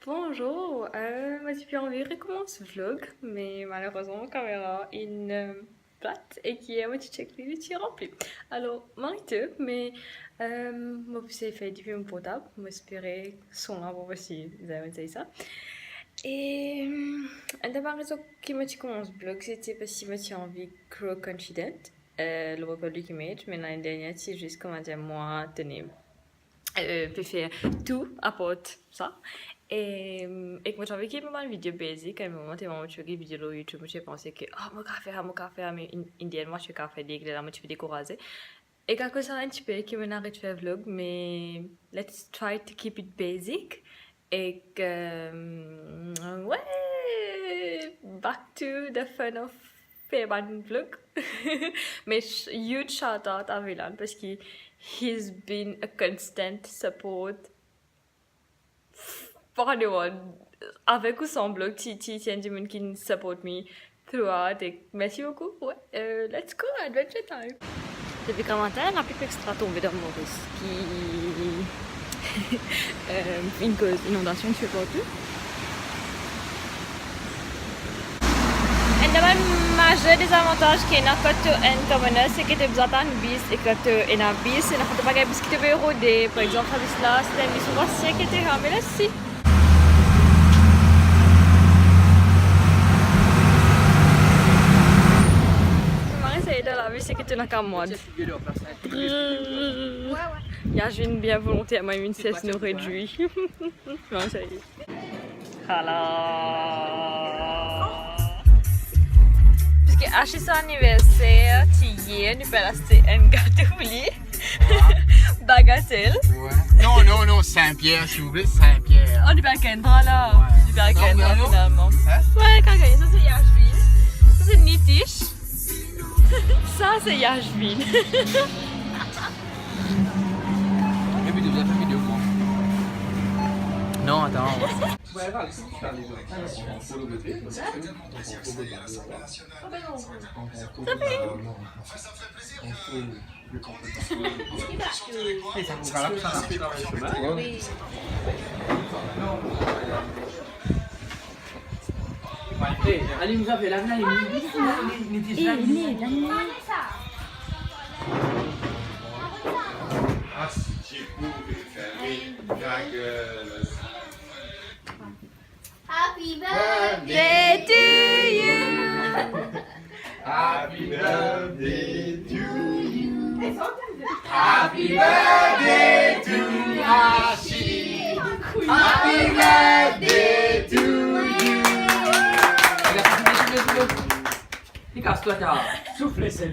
Bonjour, moi j'ai envie de recommencer ce vlog, mais malheureusement ma caméra est plate et qui est à moitié checkée, je suis remplie. Alors, m'arrête, mais moi j'ai fait du film portable, m'espérer son là pour voir si vous avez dit ça. Et d'abord, raison qui m'a dit commence ce vlog, c'était parce que j'ai envie de grow confident, le Republic Image, mais l'année dernière, c'est juste comment dire, moi, tenez. Peut faire tout à part ça. Et quand j'avais fait une vidéo basique, à un moment, tu as vu une vidéo sur YouTube, je pensais que, oh, mon café, mais idéalement, je suis café dégueulasse, là, je suis découragée. Et quand ça un petit peu, qui me n'arrête de faire vlog, mais let's try to keep it basic. Et ouais, back to the fun of faire un vlog. Mais huge shout out à Vilan parce que he's been a constant support for anyone. Avec ou sans blog, Titi, c'est un monde qui support me throughout. Et merci beaucoup. Ouais, let's go, adventure time. Depuis quand matin, un peu extra tombé dans Maurice qui une cause inondation, tu sais pas tout. Le majeur désavantage qui est quand tu es en communauté, c'est que tu as besoin d'un bus et que tu es en bus et tu pas un bus qui te veut rôder. Par exemple, là, c'est un bus ancien qui était mais là, si. De la vie, c'est que tu n'as qu'un mode. Il y a une bien volonté à une cesse nous réduit. Non, ça y est. Puisque à son anniversaire, hier, nous avons acheté un gâteau lit. Bagatelle. Non, Saint-Pierre, s'il vous plaît, Saint-Pierre. Oh, du Berkendra là. Du Berkendra finalement. Ouais, quand même, ça c'est Yashville. Ça c'est Nitish. Ça c'est Yashville. Mais puis, vous avez fait vidéo, moi. Non, attends. Allez, nous avez la blague. Ah, si j'ai pouvais fermer la gueule. Happy birthday to you. Happy birthday to you. Happy birthday to Hashi. Happy birthday to you. Casse-toi, souffle, c'est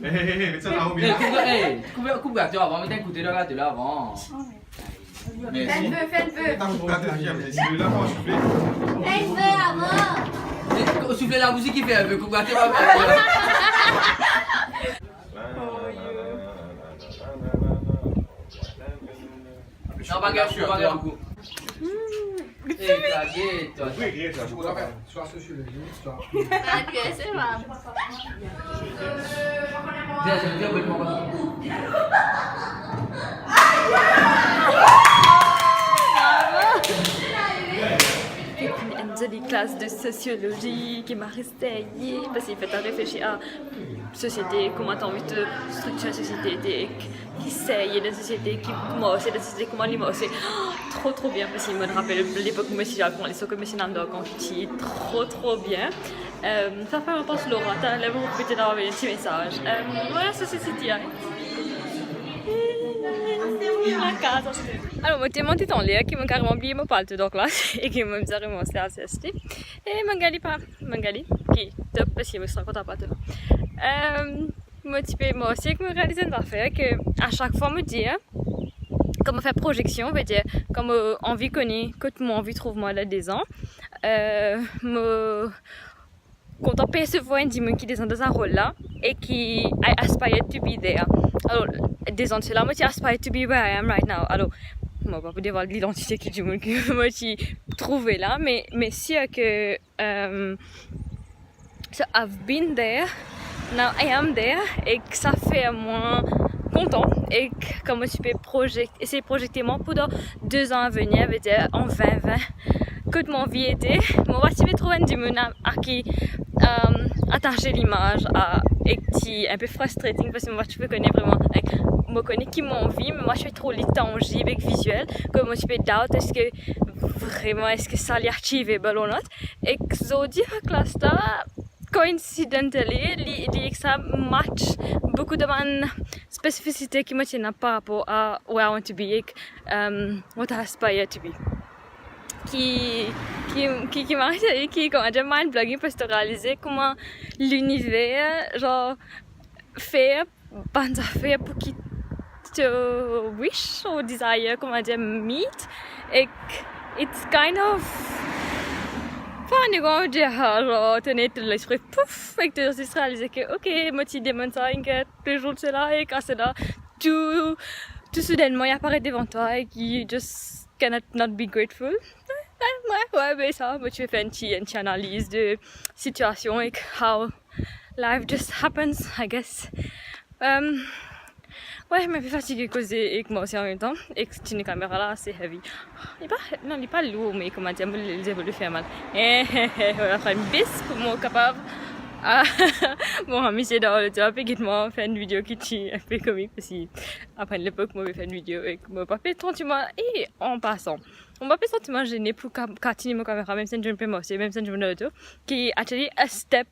Mais ça va bien. Coupe gâteau avant, mais t'as écouté le gâteau là avant. Fais le feu. La deuxième, mais celui-là, moi, je fais. Fais le feu avant. Soufflez la musique qui fait un peu, coupe gâteau avant. Non, pas gâteau, pas gâteau. Et baguette, toi. Oui, rien, ça. Sois sociologie, histoire. C'est vrai. Viens, Une jolie classe de sociologie qui m'a réveillée parce qu'il fait réfléchir à la société, comment tu as envie de structurer la société, qui c'est la société, qui commence, la société, comment elle commence. Trop bien parce qu'il me rappelle l'époque où je suis allée les que je suis allée quand j'étais trop bien. Ça fait un peu sur Laura, tu as l'air peut-être d'avoir un petit message. Voilà, ça c'est City. Alors, moi, j'ai monté en l'air qui m'a carrément oublié mon palette de classe et qui m'a mis à remonter à CST. Et Mangali, qui est top parce qu'il me sent content pas tout. Moi aussi, que me réaliser une affaire que à chaque fois, me dire, comme on fait projection, on veut dire, comme envie connaît, que tout mon envie trouve moi là des ans, quand on perçoit un dimanche qui descend dans un rôle là et qui I aspire to be there. Alors, des ans de cela, moi je aspire to be where I am right now. Alors, moi je ne vais pas dire l'identité qui du monde que moi j'ai trouvé là, mais si que so I've been there, now I am there et que ça fait à moi content et comme je peux essayer de projeter moi pour 2 ans à venir, dire en 2020, que mon vie était, moi je vais trouver du monde à qui attacher l'image et qui est un peu frustrating parce que moi je peux connaître vraiment, me connais qui mon vie, mais moi je suis trop tangible et visuel, que moi je peux doubt est-ce que ça l'est achievable ou not, et que so direct là coincidentally, les examens match beaucoup de mon spécificité qui me tiennent par rapport à where I want to be et what I aspire to be. Qui m'a qui comment dire mind-blogging parce que réaliser comment l'univers genre fait bonnes affaires pour qui te wish ou desire comment dire meet et it's kind of fan you dire genre tenir l'esprit pouf et que tu réaliser que ok moi tu demandes ça et que toujours c'est là et quand c'est là tout soudainement il apparaît devant toi et qui just cannot not be grateful. Ouais, mais ça, moi tu fais une petite analyse de situation et how life just happens, I guess. Ouais, mais je suis fatiguée avec moi aussi en même temps. Et que c'est une caméra là, c'est heavy. Il n'est pas lourd, mais comment dire, les épaules lui fait mal. On va faire une bise pour moi capable. Mon ami c'est dans le job et moi faire une vidéo qui est un peu comique parce qu'après l'époque moi j'ai fait une vidéo et moi pas fait sentiment et en passant on m'a fait sentiment gêné pour continuer ma caméra même si je ne peux pas aussi même si je me donne tout qui est actually a step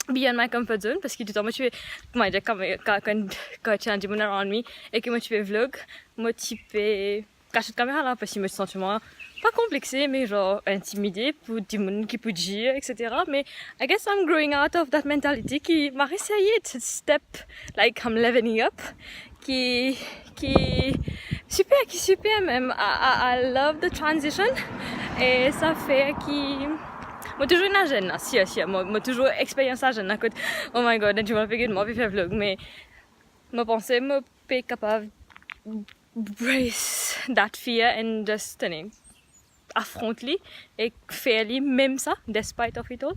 beyond my comfort zone parce que tout le temps moi tu fais comment dire quand tu as un monde around me et que moi tu fais vlog moi tu fais cacher la caméra là parce que moi je sens sentiment pas complexé mais genre intimidé pour du monde qui peut dire etc mais I guess I'm growing out of that mentality qui m'a essayé de step like I'm leveling up qui super même I love the transition et ça fait qui moi toujours une jeune si moi toujours expérience à jeune côté oh my god tu vas faire moi faire vlog mais moi pensais moi pas capable brace that fear and just affronter et faire même ça despite of it all.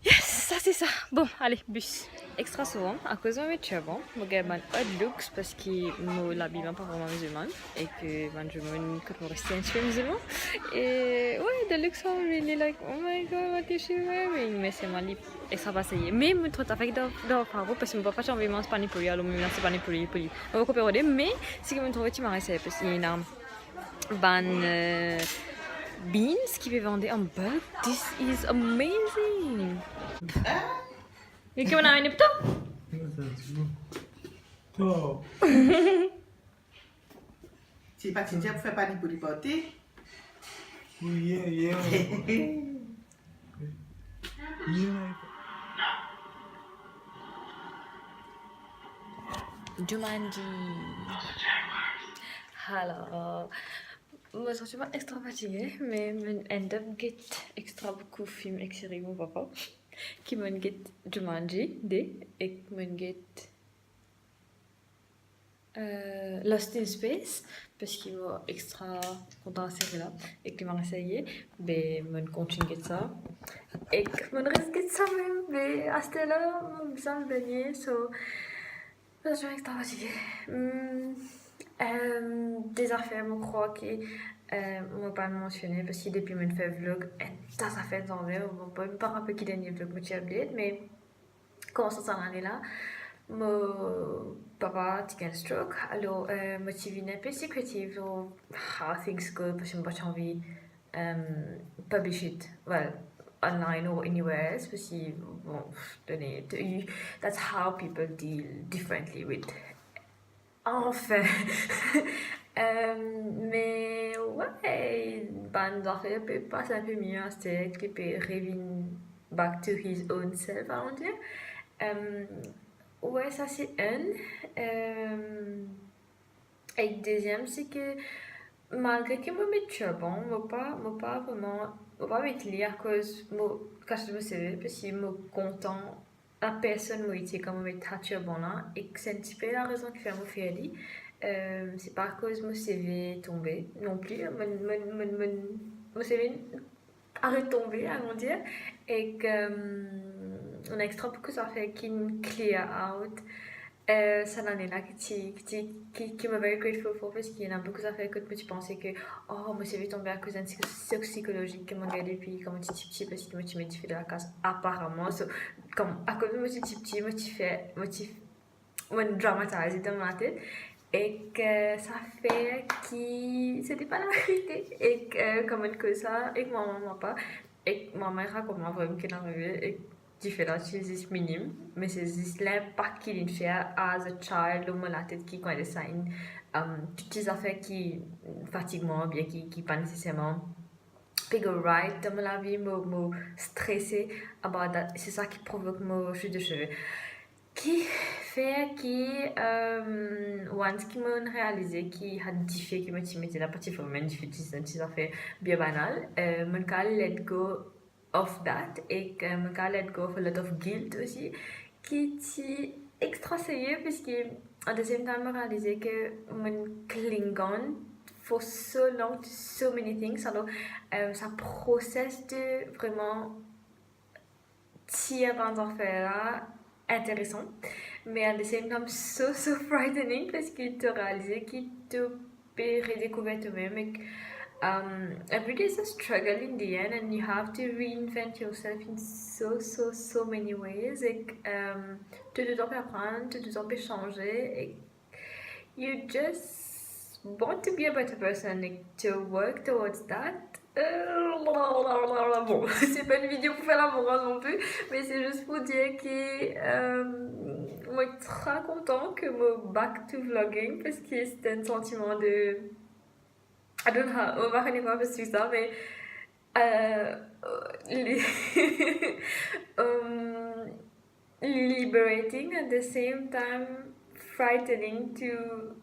Yes, ça c'est ça. Bon, allez, bus. Extra souvent, à cause de mes turbans, je gagne pas de luxe parce que je l'habille pas vraiment musulman et que je me quand rester un peu musulman. Et ouais, the looks are really like, oh my god, what is she wearing? Mais c'est mal extra passé. Mais je trouve avec dans parole parce que je ne peux pas changer mon panipuri, alors je ne sais pas panipuri. Je vais copier mais ce que je trouve que tu m'as réussi parce qu'il y a une beans qui veut vendre en bulk. This is amazing. Et qu'on a une petite. Oh. Si pas tu pour faire pas pour les porter. Yeah. Jumanji. Alors, moi je suis pas extra fatiguée, mais je end up get extra beaucoup de films et séries mon papa qui me get Jumanji et me get Lost in Space parce qu'il m'a extra content de la série là et qu'il m'a essayé, mais je continue ça et je reste ça même, mais à ce là je me sens baigner, so je suis extra fatiguée. Des affaires, je crois que je pas mentionné parce que depuis que je fais vlog, ça fait un je ne sais pas rappeler qui dernier vlog que j'ai update, mais comment ça l'année là, mon papa a un stroke, alors je suis un peu secretive sur how things go parce que je n'ai pas envie de publish it, well, online or anywhere else parce que bon, that's how people deal differently with. Enfin, mais ouais, bonne affaire peut passer un peu mieux, c'est qu'il peut revenir back to his own self, on va dire. Ouais, ça c'est un. Et le deuxième, c'est que malgré que je me suis bon, je ne pas vraiment, pas mettre à cause quand je me suis parce que je suis content. La personne m'a été comme me toucher bon là et que c'est un petit peu la raison qui fait me faire dit c'est pas à cause de mon CV tombé non plus mon CV a retombé à mon dire et que on a extra beaucoup ça fait qu'il clear out cette année-là qui me very grateful for parce qu'il y en a beaucoup d'affaires que tu pensais que oh moi c'est tombé à cause d'un psychologique qui m'a regardé depuis comme petit parce que moi tu m'as dit de la casse apparemment so, comme à cause de moi petit moi tu fais moi dramatise dans ma tête et que ça fait que c'était pas la vérité et que comme que ça et que ma maman pas et que ma mère raconte vraiment qu'elle est arrivée et différence is minime, mais c'est juste l'impact qu'il fait as a child, ou la tête qui quand elle sign, toutes les affaires qui fatiguent moi, bien qui pas nécessairement big right dans la vie, me stresser about that, c'est ça qui provoque ma chute de cheveux. Qui fait once qui m'a réalisé qui a diffé qui m'a dit la partie féminine difficile ça fait bien banal mon cas let go of that et mon cas let go of a lot of guilt aussi qui est extra sérieux parce que à deuxième temps m'a réalisé que mon cling on for so long to so many things alors ça process de vraiment tirer dans affaires là intéressant mais à the same time so frightening parce que tu réalises que tu peux redécouvrir toi-même et every day is a struggle in the end and you have to reinvent yourself in so many ways et tu dois apprendre, tu dois changer et you just want to be a better person et to work towards that. Bon, c'est pas une vidéo pour faire la morale non plus, mais c'est juste pour dire que moi je suis très content que me back to vlogging parce que c'était un sentiment de I don't know, on va rien voir parce que ça, mais liberating at the same time frightening to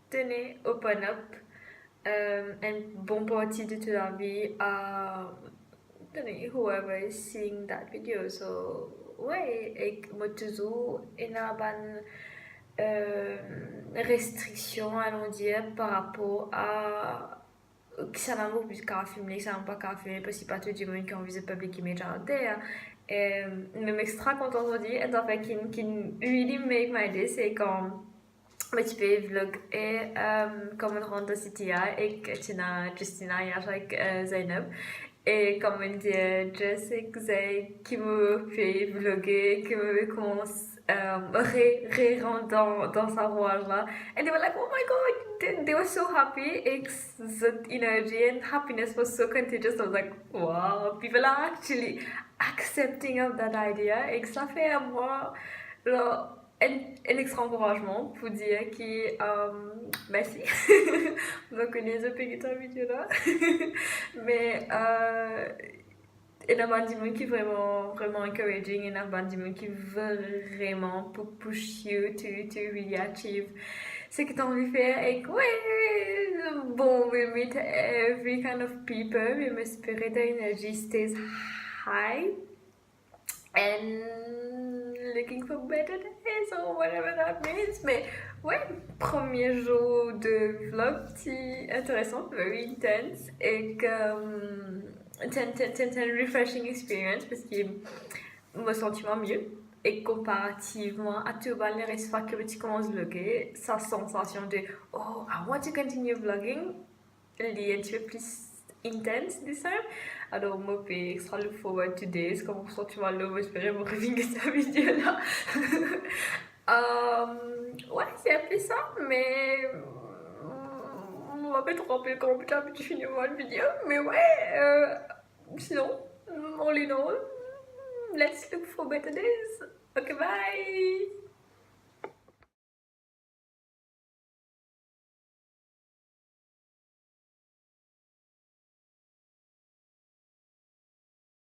tenir open up and bon partie de toute la vie à whoever is seeing that video so ouais et moi toujours il y a une restriction allons dire par rapport à que ça n'a pas plus qu'à filmer, que ça n'a pas qu'à filmer parce que pas tout le monde qui a envie de public image out there et même extra content aujourd'hui et en fait qui really make my day c'est quand mais tu peux vlog et comme on rentre dans CTI et que tu as Justina hier avec Zainab et comme on dit Jess et Zay qui me fait vlogger qui me commence rentre dans sa rouage là and they were like oh my god they were so happy et that energy and happiness was so contagious. I was like wow people are actually accepting of that idea et que ça fait à moi un extra encouragement pour dire que merci donc on est un peu dans vidéo là mais il y a un monde qui est vraiment encouraging il y a un monde qui vraiment pour push you to really achieve ce que tu as envie de faire et ouais bon we meet every kind of people mais my spirit energy stays high and looking for better days or whatever that means mais ouais premier jour de vlog c'est intéressant very intense et c'est un refreshing experience parce que je me sentiment mieux et comparativement à tout les restes que tu commences à vlogger sa sensation de oh I want to continue vlogging elle est un petit peu plus intense this time alors moi je vais extra look forward to this comme vous sentez mal là j'espère me revenir cette vidéo là ouais c'est un peu ça mais on va pas trop rappeler comment tu finis la vidéo mais ouais sinon all in all let's look for better days okay bye